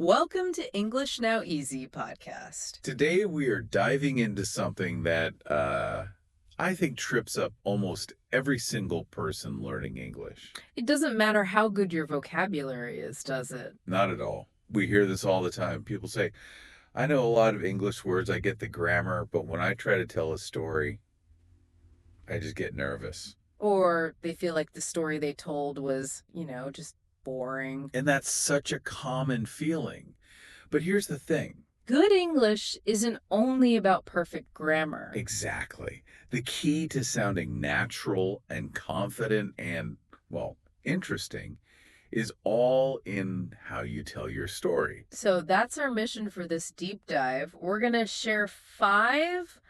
Welcome to English Now Easy podcast. Today we are diving into something that I think trips up almost every single person learning English. It doesn't matter how good your vocabulary is, does it? Not at all. We hear this all the time. People say, I know a lot of English words, I get the grammar, but when I try to tell a story, I just get nervous. Or they feel like the story they told was, just boring. And that's such a common feeling. But here's the thing. Good English isn't only about perfect grammar. Exactly. The key to sounding natural and confident and, well, interesting is all in how you tell your story. So that's our mission for this deep dive. We're going to share 5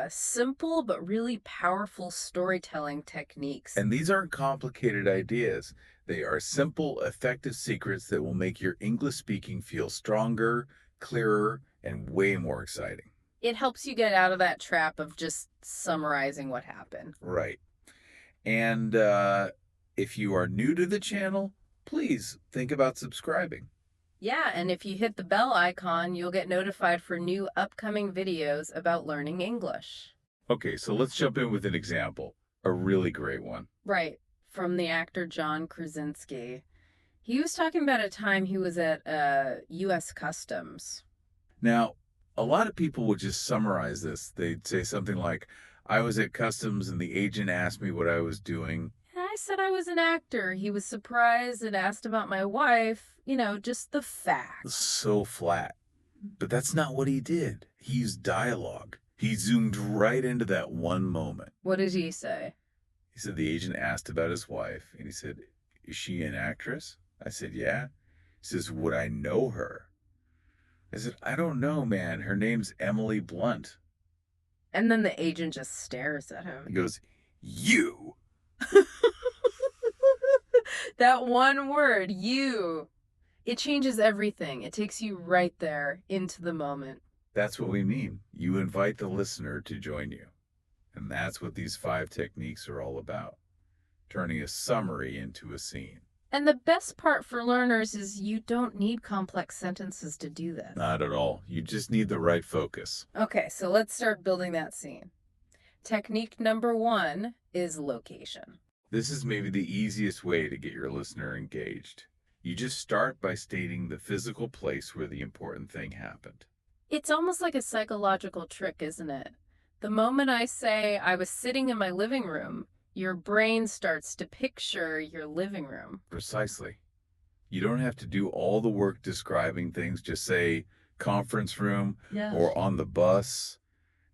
simple but really powerful storytelling techniques. And these aren't complicated ideas. They are simple, effective secrets that will make your English speaking feel stronger, clearer, and way more exciting. It helps you get out of that trap of just summarizing what happened. Right. And if you are new to the channel, please think about subscribing. Yeah, and if you hit the bell icon, you'll get notified for new upcoming videos about learning English. Okay, so let's jump in with an example. A really great one. Right, from the actor John Krasinski. He was talking about a time he was at U.S. Customs. Now, a lot of people would just summarize this. They'd say something like, I was at Customs and the agent asked me what I was doing. And I said I was an actor. He was surprised and asked about my wife. Just the facts. So flat. But that's not what he did. He used dialogue. He zoomed right into that one moment. What did he say? He said the agent asked about his wife, and he said, is she an actress? I said, yeah. He says, would I know her? I said, I don't know, man. Her name's Emily Blunt. And then the agent just stares at him. He goes, you. That one word, you. It changes everything. It takes you right there into the moment. That's what we mean. You invite the listener to join you. And that's what these 5 techniques are all about. Turning a summary into a scene. And the best part for learners is you don't need complex sentences to do this. Not at all. You just need the right focus. Okay, so let's start building that scene. Technique number 1 is location. This is maybe the easiest way to get your listener engaged. You just start by stating the physical place where the important thing happened. It's almost like a psychological trick, isn't it? The moment I say I was sitting in my living room, your brain starts to picture your living room. Precisely. You don't have to do all the work describing things. Just say conference room or on the bus,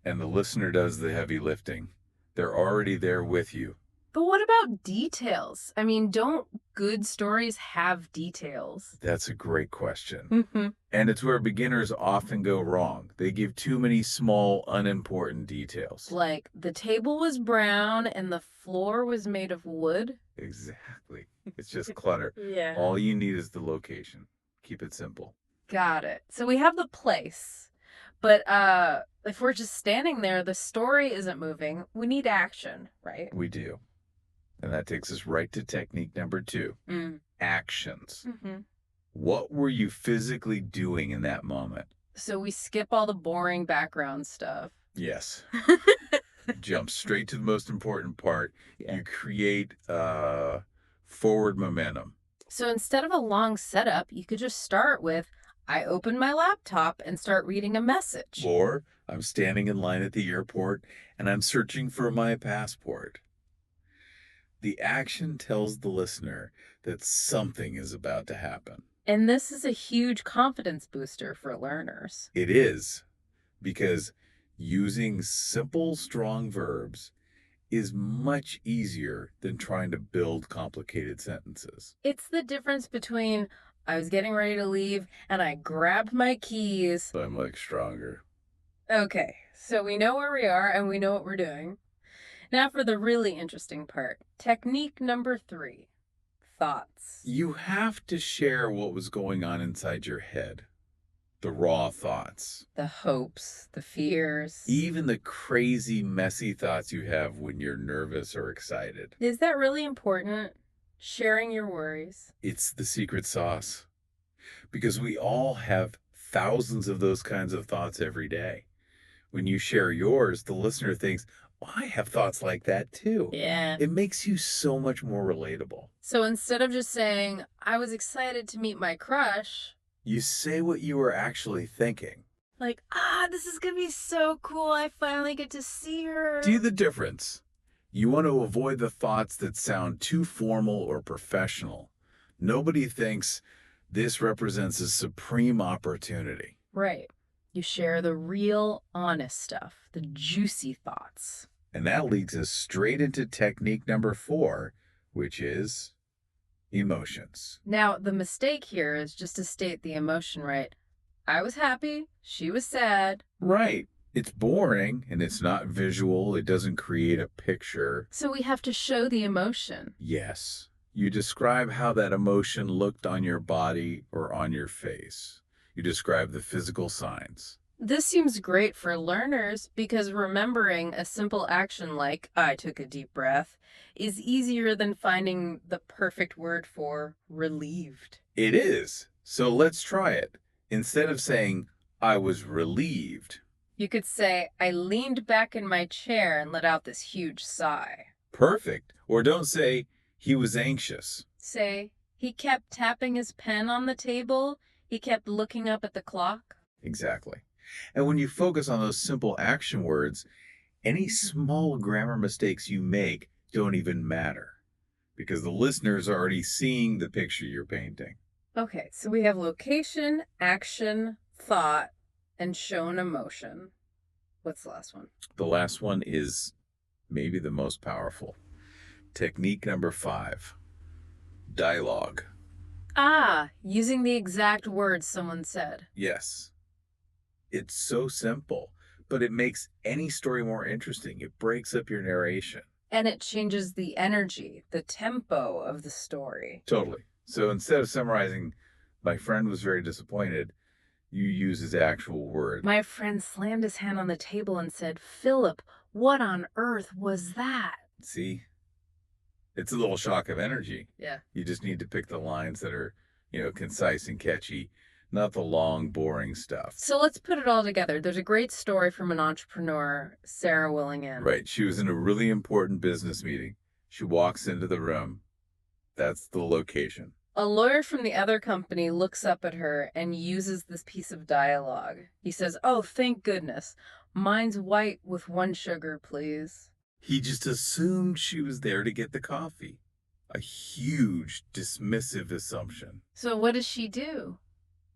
and the listener does the heavy lifting. They're already there with you. But what about details? I mean, don't good stories have details? That's a great question. Mm-hmm. And it's where beginners often go wrong. They give too many small, unimportant details. Like, the table was brown and the floor was made of wood? Exactly. It's just clutter. Yeah. All you need is the location. Keep it simple. Got it. So we have the place. But if we're just standing there, the story isn't moving. We need action, right? We do. And that takes us right to technique number 2. Actions. Mm-hmm. What were you physically doing in that moment? So we skip all the boring background stuff. Yes. Jump straight to the most important part. You create forward momentum. So instead of a long setup, you could just start with, I open my laptop and start reading a message. Or I'm standing in line at the airport and I'm searching for my passport. The action tells the listener that something is about to happen. And this is a huge confidence booster for learners. It is, because using simple, strong verbs is much easier than trying to build complicated sentences. It's the difference between I was getting ready to leave and I grabbed my keys. But I'm like stronger. Okay, so we know where we are and we know what we're doing. Now for the really interesting part. Technique number 3, thoughts. You have to share what was going on inside your head. The raw thoughts. The hopes, the fears. Even the crazy, messy thoughts you have when you're nervous or excited. Is that really important? Sharing your worries? It's the secret sauce. because we all have thousands of those kinds of thoughts every day. When you share yours, the listener thinks, "Oh, I have thoughts like that too." Yeah. It makes you so much more relatable. So instead of just saying, I was excited to meet my crush, You say what you were actually thinking. like, this is gonna be so cool. I finally get to see her. See the difference? You want to avoid the thoughts that sound too formal or professional. Nobody thinks this represents a supreme opportunity. Right. You share the real, honest stuff, the juicy thoughts. And that leads us straight into technique number 4, which is emotions. Now, the mistake here is just to state the emotion right. I was happy, she was sad. Right. It's boring and it's not visual. It doesn't create a picture. So we have to show the emotion. Yes. You describe how that emotion looked on your body or on your face. You describe the physical signs. This seems great for learners because remembering a simple action like, I took a deep breath, is easier than finding the perfect word for relieved. It is. So let's try it. Instead of saying, I was relieved. You could say, I leaned back in my chair and let out this huge sigh. Perfect. Or don't say, he was anxious. Say, he kept tapping his pen on the table. He kept looking up at the clock. Exactly. And when you focus on those simple action words, any small grammar mistakes you make don't even matter because the listener's already seeing the picture you're painting. Okay, so we have location, action, thought, and shown emotion. What's the last one? The last one is maybe the most powerful. Technique number 5, dialogue. Using the exact words someone said. Yes. It's so simple, but it makes any story more interesting. It breaks up your narration. And it changes the energy, the tempo of the story. Totally. So instead of summarizing, my friend was very disappointed, you use his actual words. My friend slammed his hand on the table and said, Philip, what on earth was that? See? It's a little shock of energy. Yeah. You just need to pick the lines that are, concise and catchy, not the long, boring stuff. So let's put it all together. There's a great story from an entrepreneur, Sarah Willingham. Right. She was in a really important business meeting. She walks into the room. That's the location. A lawyer from the other company looks up at her and uses this piece of dialogue. He says, oh, thank goodness. Mine's white with 1 sugar, please. He just assumed she was there to get the coffee. A huge, dismissive assumption. So what does she do?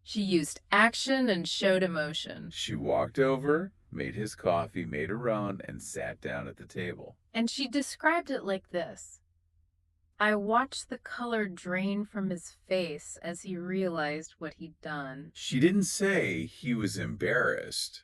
She used action and showed emotion. She walked over, made his coffee, made her own, and sat down at the table. And she described it like this. I watched the color drain from his face as he realized what he'd done. She didn't say he was embarrassed.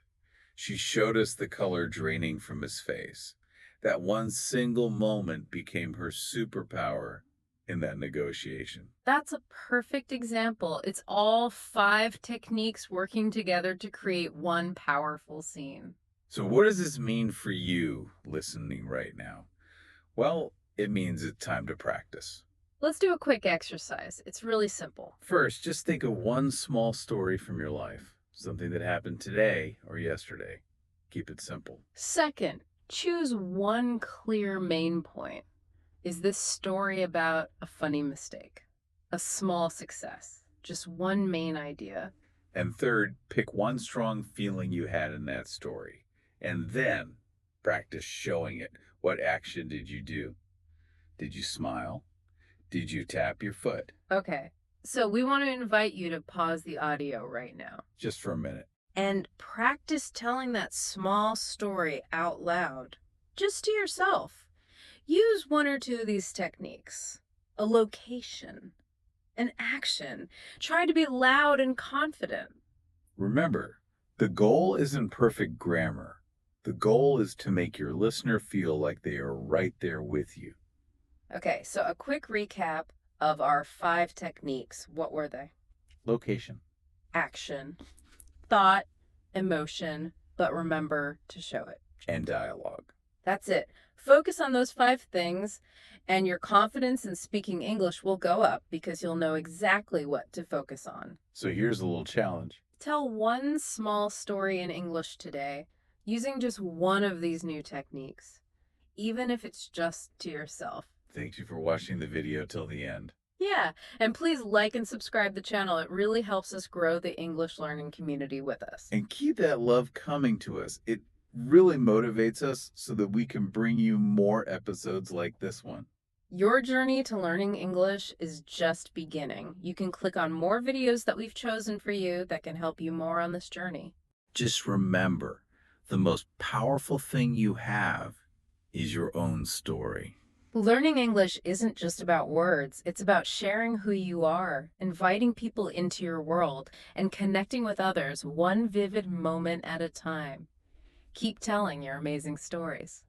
She showed us the color draining from his face. That one single moment became her superpower in that negotiation. That's a perfect example. It's all 5 techniques working together to create one powerful scene. So what does this mean for you listening right now? Well, it means it's time to practice. Let's do a quick exercise. It's really simple. First, just think of one small story from your life, something that happened today or yesterday. Keep it simple. Second, choose one clear main point. Is this story about a funny mistake, a small success, just one main idea? And third, pick one strong feeling you had in that story, and then practice showing it. What action did you do? Did you smile? Did you tap your foot? Okay, so we want to invite you to pause the audio right now. Just for a minute. And practice telling that small story out loud, just to yourself. Use 1 or 2 of these techniques. A location, an action. Try to be loud and confident. Remember, the goal isn't perfect grammar. The goal is to make your listener feel like they are right there with you. Okay, so a quick recap of our 5 techniques. What were they? Location. Action, thought, emotion, but remember to show it. And dialogue. That's it. Focus on those 5 things, and your confidence in speaking English will go up because you'll know exactly what to focus on. So here's a little challenge. Tell one small story in English today using just one of these new techniques, even if it's just to yourself. Thank you for watching the video till the end. Yeah, and please like and subscribe the channel. It really helps us grow the English learning community with us. And keep that love coming to us. It really motivates us so that we can bring you more episodes like this one. Your journey to learning English is just beginning. You can click on more videos that we've chosen for you that can help you more on this journey. Just remember, the most powerful thing you have is your own story. Learning English isn't just about words. It's about sharing who you are, inviting people into your world, and connecting with others one vivid moment at a time. Keep telling your amazing stories.